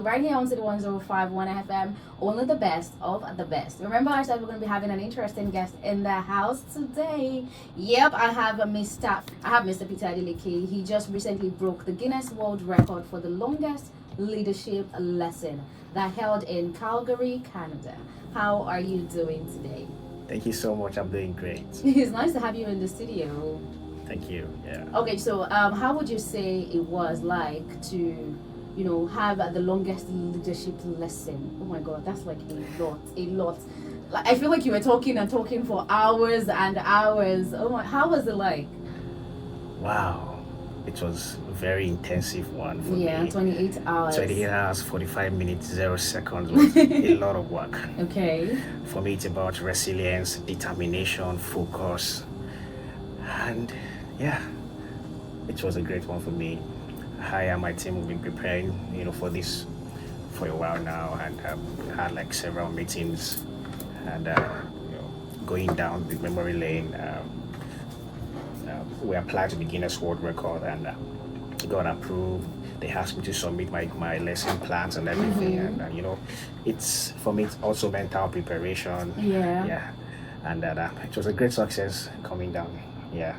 Right here on City 105.1 FM, only the best of the best. Remember, I said we're going to be having an interesting guest in the house today. Yep, I have Mr. Peter Adeleke. He just recently broke the Guinness World Record for the longest leadership lesson that held in Calgary, Canada. How are you doing today? Thank you so much. I'm doing great. It's nice to have you in the studio. Thank you. Yeah. Okay, so how would you say it was like to have the longest leadership lesson? Oh my god, that's like a lot. Like, I feel like you were talking and talking for hours and hours. Oh my, how was it like? Wow. It was a very intensive one for me. Yeah, 28 hours. 28 hours, 45 minutes, 0 seconds was a lot of work. Okay. For me, it's about resilience, determination, focus. And yeah, it was a great one for me. I and my team have been preparing, for this for a while now, and had like several meetings, and going down the memory lane. We applied to the Guinness World Record, and got approved. They asked me to submit my lesson plans and everything, and it's for me. It's also mental preparation. Yeah. And it was a great success coming down. Yeah.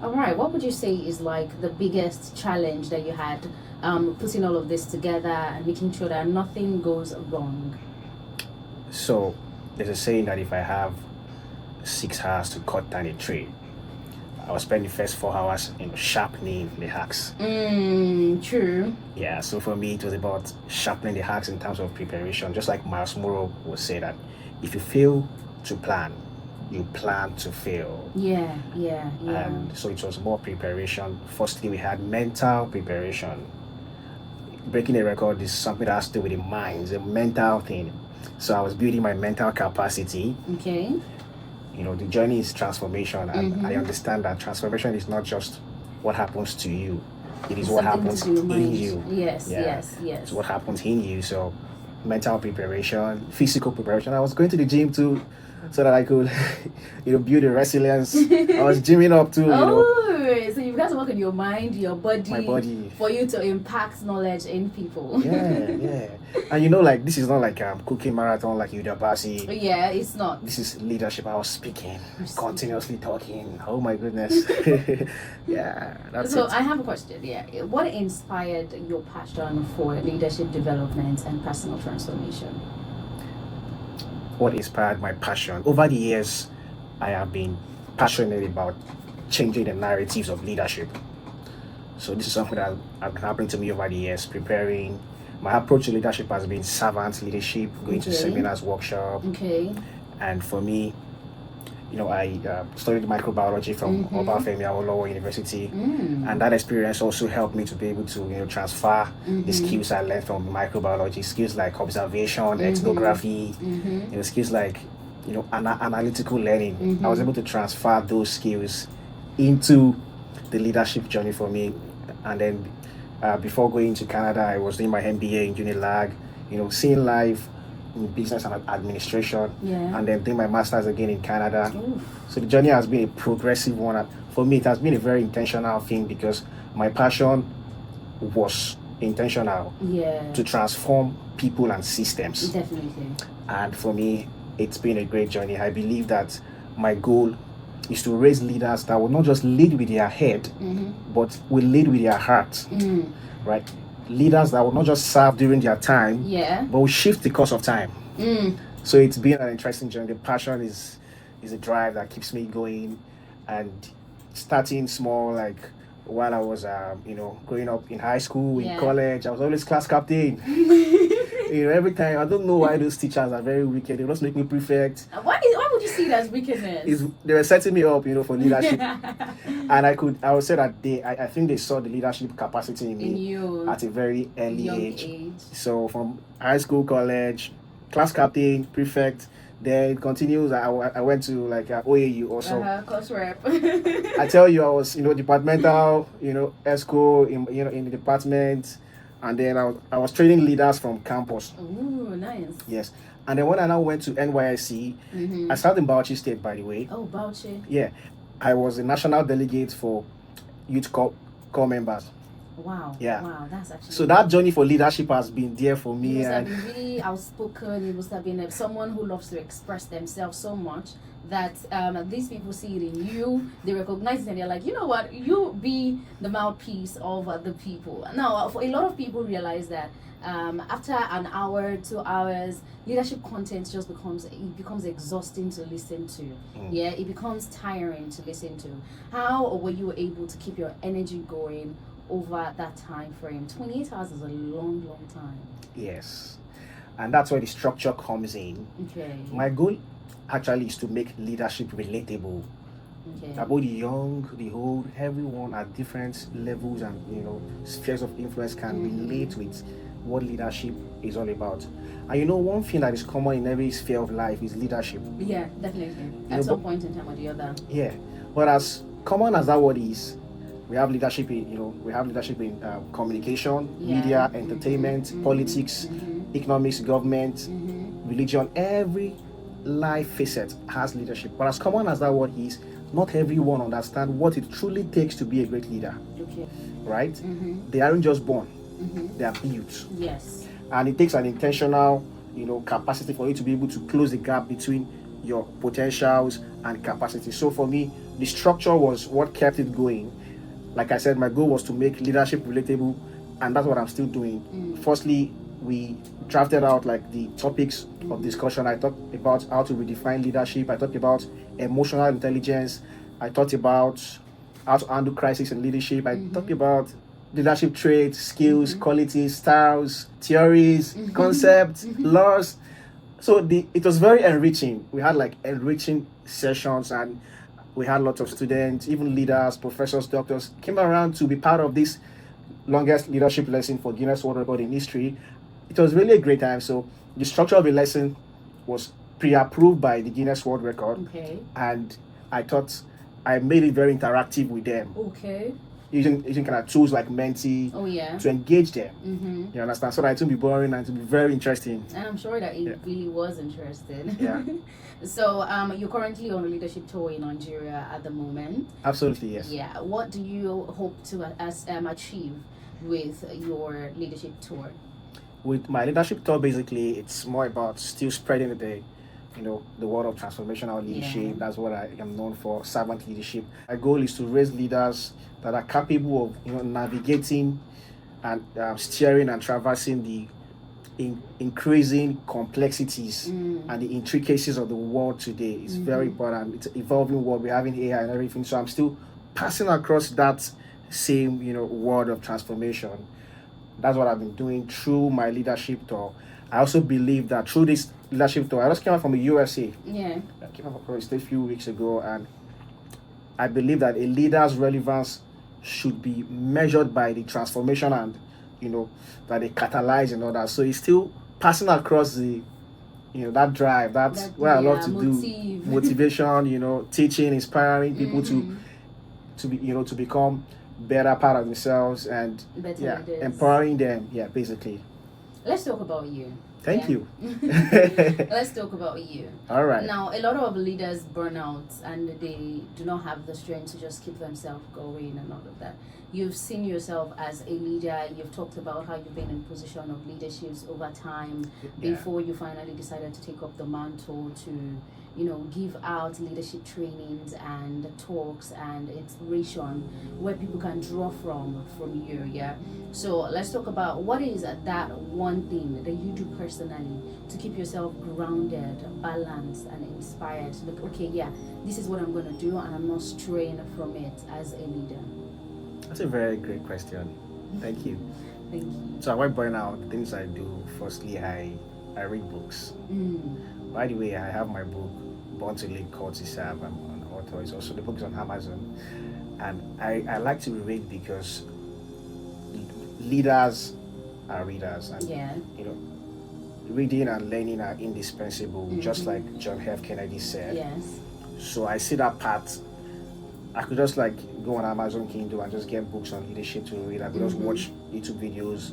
All right. What would you say is like the biggest challenge that you had putting all of this together and making sure that nothing goes wrong? So there's a saying that if I have 6 hours to cut down a tree, I will spend the first 4 hours sharpening the axe. True. Yeah, so for me it was about sharpening the axe in terms of preparation. Just like Miles Morrow would say that if you fail to plan, you plan to fail. Yeah. And so it was more preparation. Firstly, we had mental preparation. Breaking a record is something that has to do with the mind, it's a mental thing. So I was building my mental capacity. Okay. The journey is transformation, and I understand that transformation is not just what happens to you, it is what happens in you. Yes. It's what happens in you. So mental preparation, physical preparation. I was going to the gym too, so that I could build the resilience. I was gymming up too. So you've got to work on your mind, your body, my body, for you to impact knowledge in people. Yeah. And like this is not like cooking marathon like Udabasi. Yeah, it's not. This is leadership. I was speaking, continuously talking. Oh my goodness. Yeah, that's so it. I have a question. Yeah, what inspired your passion for leadership development and personal transformation? What inspired my passion? Over the years, I have been passionate about changing the narratives of leadership. So this is something that has been happening to me over the years, preparing. My approach to leadership has been servant leadership, going to seminars, workshops. Okay. And for me, I studied microbiology from Obafemi Awolowo University, and that experience also helped me to be able to transfer the skills I learned from microbiology, skills like observation, ethnography, skills like analytical learning. I was able to transfer those skills into the leadership journey for me. And then before going to Canada, I was doing my MBA in Unilag, seeing life in business and administration, and then doing my master's again in Canada. So the journey has been a progressive one. And for me, it has been a very intentional thing because my passion was intentional to transform people and systems. Definitely. And for me, it's been a great journey. I believe that my goal is to raise leaders that will not just lead with their head, but will lead with their heart, right? Leaders that will not just serve during their time, but will shift the course of time. So it's been an interesting journey. The passion is a drive that keeps me going, and starting small, like while I was, growing up in high school, in college, I was always class captain. Every time, I don't know why those teachers are very wicked. They just make me prefect. Why would you see it as wickedness? They were setting me up, for leadership. And I would say that I think they saw the leadership capacity in me at a very early age. So from high school, college, class captain, prefect, then it continues. I went to like OAU also. Course rep. I tell you, I was departmental, ESCO in the department. And then I was training leaders from campus. Ooh, nice. Yes. And then when I now went to NYSC, I started in Bauchi State, by the way. Oh, Bauchi. Yeah. I was a national delegate for youth corps members. Wow. Yeah. Wow, that's actually. So that journey for leadership has been there for You me. must have And been really outspoken. You must have been someone who loves to express themselves so much that these people see it in you. They recognize it and they're like, you know what? You be the mouthpiece of the people. Now, for a lot of people realize that after an hour, 2 hours, leadership content just becomes exhausting to listen to. Yeah, it becomes tiring to listen to. How were you able to keep your energy going over that time frame? 28 hours is a long time. yes, and that's where the structure comes in. Okay. My goal actually is to make leadership relatable. Okay. About the young, the old, everyone at different levels and spheres of influence can relate with what leadership is all about. And one thing that is common in every sphere of life is leadership. Yeah, definitely. At some point in time or the other. Yeah, but as common as that word is, we have leadership in communication, media, entertainment, politics, economics, government, religion. Every life facet has leadership. But as common as that word is, not everyone understands what it truly takes to be a great leader. Okay. Right? They aren't just born; they are built. Yes. And it takes an intentional, capacity for you to be able to close the gap between your potentials and capacity. So for me, the structure was what kept it going. Like I said, my goal was to make leadership relatable, and that's what I'm still doing. Firstly, we drafted out like the topics of discussion. I talked about how to redefine leadership. I talked about emotional intelligence. I talked about how to handle crisis in leadership. I talked about leadership traits, skills, qualities, styles, theories, concepts, laws. So it was very enriching. We had like enriching sessions, and we had lots of students, even leaders, professors, doctors came around to be part of this longest leadership lesson for Guinness World Record in history. It was really a great time. So the structure of the lesson was pre-approved by the Guinness World Record. Okay. And I thought I made it very interactive with them. Okay. Using kind of tools like Menti to engage them. You understand? So that it won't be boring and to be very interesting. And I'm sure that it really was interesting. Yeah. So you're currently on a leadership tour in Nigeria at the moment. Absolutely, yes. Yeah. What do you hope to achieve with your leadership tour? With my leadership tour, basically, it's more about still spreading the word of transformational leadership. Yeah. That's what I am known for, servant leadership. My goal is to raise leaders that are capable of navigating and steering and traversing the increasing complexities and the intricacies of the world today. It's very important. It's an evolving world. We're having AI and everything. So I'm still passing across that same word of transformation. That's what I've been doing through my leadership tour. I also believe that through this leadership tour, I just came out from the USA. Yeah. I came out from a few weeks ago, and I believe that a leader's relevance should be measured by the transformation and that they catalyze and all that. So it's still passing across the that drive. That's what I love to do. Motivation, teaching, inspiring people to become better part of themselves and empowering them. Yeah, basically. Let's talk about you. Thank you. Let's talk about you. All right. Now, a lot of leaders burn out and they do not have the strength to just keep themselves going and all of that. You've seen yourself as a leader. You've talked about how you've been in position of leaderships over time before you finally decided to take up the mantle to give out leadership trainings and talks and inspiration where people can draw from you. Yeah. So let's talk about what is that one thing that you do personally to keep yourself grounded, balanced, and inspired. Like, okay, yeah, this is what I'm going to do, and I'm not straying from it as a leader. That's a very great question. Thank you. Thank you. So avoid burnout. Things I do. Firstly, I read books. By the way, I have my book, Born to Lead, Called to Serve. I'm an author. It's also the book is on Amazon, and I like to read because leaders are readers, and reading and learning are indispensable. Just like John F. Kennedy said. Yes. So I see that part. I could just go on Amazon Kindle and just get books on leadership to read. I could just watch YouTube videos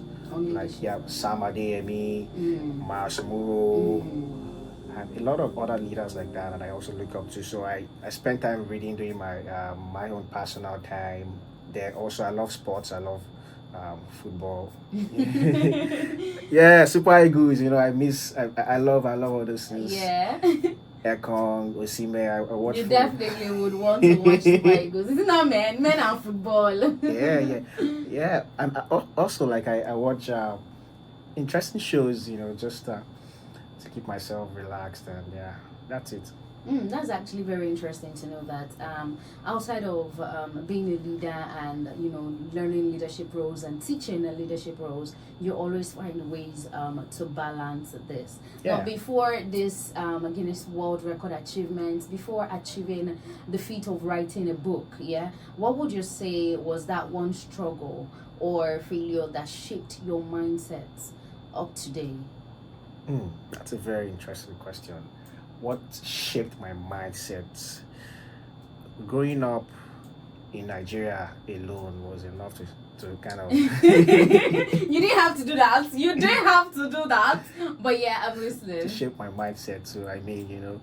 Sam Adeyemi, Mars Muro, and a lot of other leaders like that I also look up to. So I spend time reading during my my own personal time. Then also I love sports. I love football. Yeah, Super Eagles. I love all those things. Yeah. Ekong, Osime, I watch. You definitely would want to watch Super Eagles. It's not men and football. Yeah. And also, like, I watch interesting shows, just to keep myself relaxed, and yeah, that's it. That's actually very interesting to know that outside of being a leader and learning leadership roles and teaching leadership roles, you always find ways to balance this. Yeah. Now, before this Guinness World Record achievement, before achieving the feat of writing a book, what would you say was that one struggle or failure that shaped your mindset up today? That's a very interesting question. What shaped my mindset? Growing up in Nigeria alone was enough to kind of. You didn't have to do that. You didn't have to do that. But yeah, I'm listening. To shape my mindset. So I mean,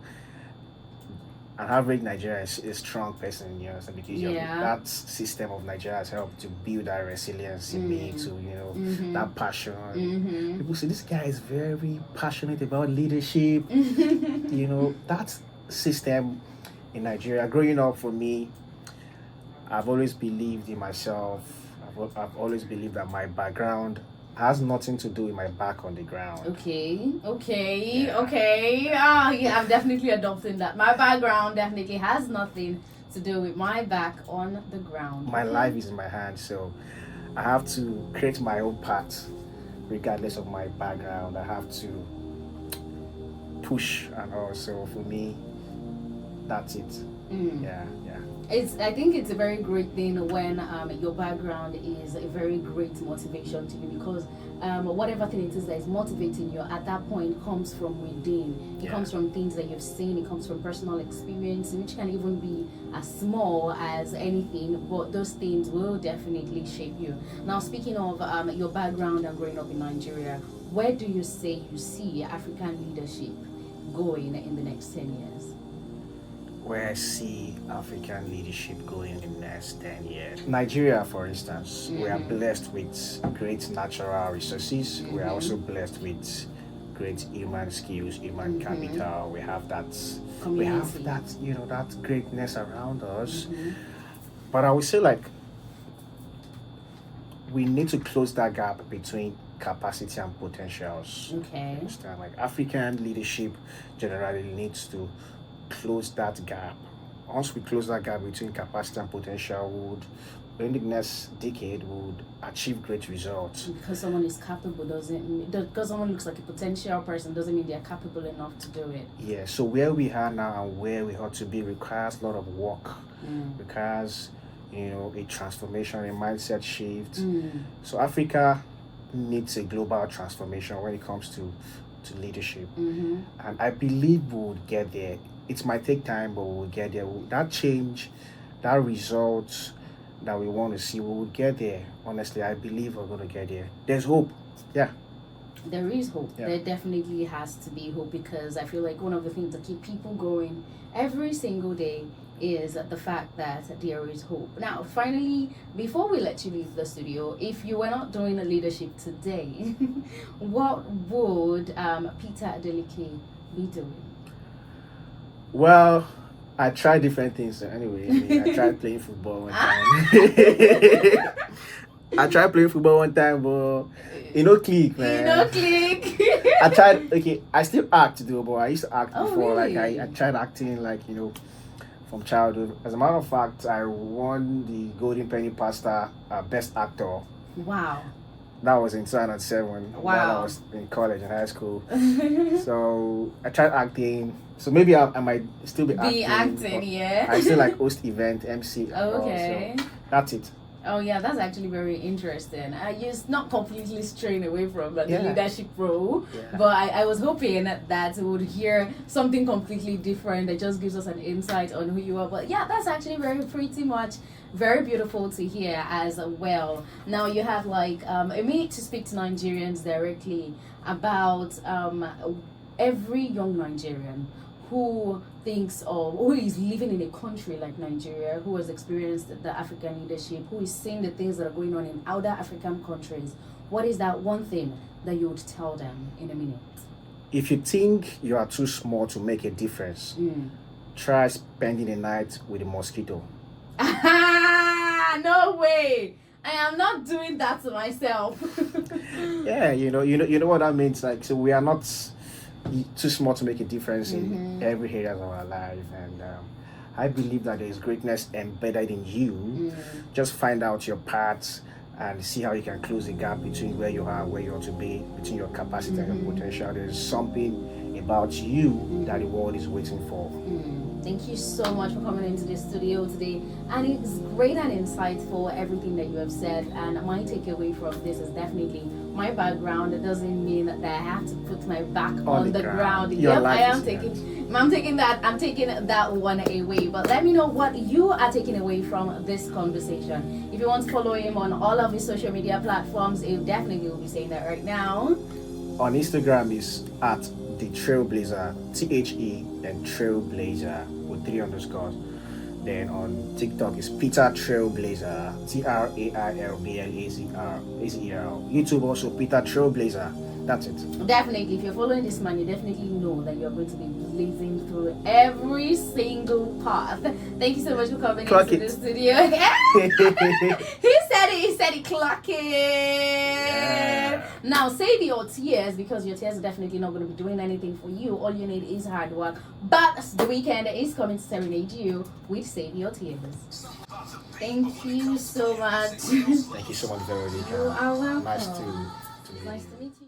an average Nigerian is a strong person, so because that system of Nigeria has helped to build that resilience in me, to that passion. People say this guy is very passionate about leadership. That system in Nigeria. Growing up, for me, I've always believed in myself. I've always believed that my background has nothing to do with my back on the ground. Okay. Yeah, I'm definitely adopting that. My background definitely has nothing to do with my back on the ground. My life is in my hands, so I have to create my own path, regardless of my background. I have to push, and also for me, that's it. Yeah. I think it's a very great thing when your background is a very great motivation to you, because whatever thing it is that is motivating you at that point comes from within. It comes from things that you've seen. It comes from personal experience, which can even be as small as anything, but those things will definitely shape you. Now, speaking of your background and growing up in Nigeria, where do you say you see African leadership going in the next 10 years? Where I see African leadership going in the next 10 years. Nigeria, for instance, we are blessed with great natural resources. We are also blessed with great human skills, human capital. We have that that greatness around us. But I would say, like, we need to close that gap between capacity and potentials. Okay. Understand? Like, African leadership generally needs to close that gap. Once we close that gap between capacity and potential, in the next decade, would achieve great results. Because someone is capable because someone looks like a potential person doesn't mean they're capable enough to do it. Yeah, so where we are now and where we ought to be requires a lot of work. Requires, a transformation, a mindset shift. So Africa needs a global transformation when it comes to leadership. And I believe we would get there. It might take time, but we'll get there. That change, that result that we want to see, we will get there. Honestly, I believe we're going to get there. There's hope. Yeah. There is hope. Yeah. There definitely has to be hope, because I feel like one of the things that keep people going every single day is the fact that there is hope. Now, finally, before we let you leave the studio, if you were not doing leadership today, what would Peter Adeleke be doing? Well, I tried different things. Anyway, I tried playing football one time. I tried playing football one time, but click, man. Click. I tried. Okay, I still act though, but I used to act before. Really? Like I tried acting, from childhood. As a matter of fact, I won the Golden Penny Pasta Best Actor. Wow. That was in 2007. Wow. While I was in college and high school. So I tried acting. So maybe I might still be acting. Yeah. I still host event, MC. Okay. So that's it. Oh yeah, that's actually very interesting. You're not completely straying away from the leadership role, but I was hoping that we would hear something completely different that just gives us an insight on who you are. But yeah, that's actually pretty much very beautiful to hear as well. Now you have a minute to speak to Nigerians directly about every young Nigerian who thinks of, who is living in a country like Nigeria, who has experienced the African leadership, who is seeing the things that are going on in other African countries, what is that one thing that you would tell them in a minute? If you think you are too small to make a difference, try spending the night with a mosquito. No way! I am not doing that to myself. Yeah, you know what that means. Like, so we are not too small to make a difference in every area of our life, and I believe that there is greatness embedded in you. Just find out your parts and see how you can close the gap between where you are and where you ought to be, between your capacity and your potential. There is something about you that the world is waiting for. Thank you so much for coming into the studio today, and it's great and insightful everything that you have said. And my takeaway from this is definitely my background. It doesn't mean that I have to put my back on the ground. Yep, I am taking that one away. But let me know what you are taking away from this conversation. If you want to follow him on all of his social media platforms, he definitely will be saying that right now. On Instagram is at the Trailblazer, THE and Trailblazer with 3 underscores. Then on TikTok is Peter Trailblazer, TRAILBLAZER. YouTube also Peter Trailblazer. That's it. Definitely, if you're following this man, you definitely know that you're going to be blazing through every single path. Thank you so much for coming into the studio. He said it, clock it. Yeah. Now save your tears, because your tears are definitely not going to be doing anything for you. All you need is hard work. But the weekend is coming to serenade you with Save Your Tears. Thank you so much. Thank you so much, Veronica. You are welcome. Nice to meet you. Nice to meet you.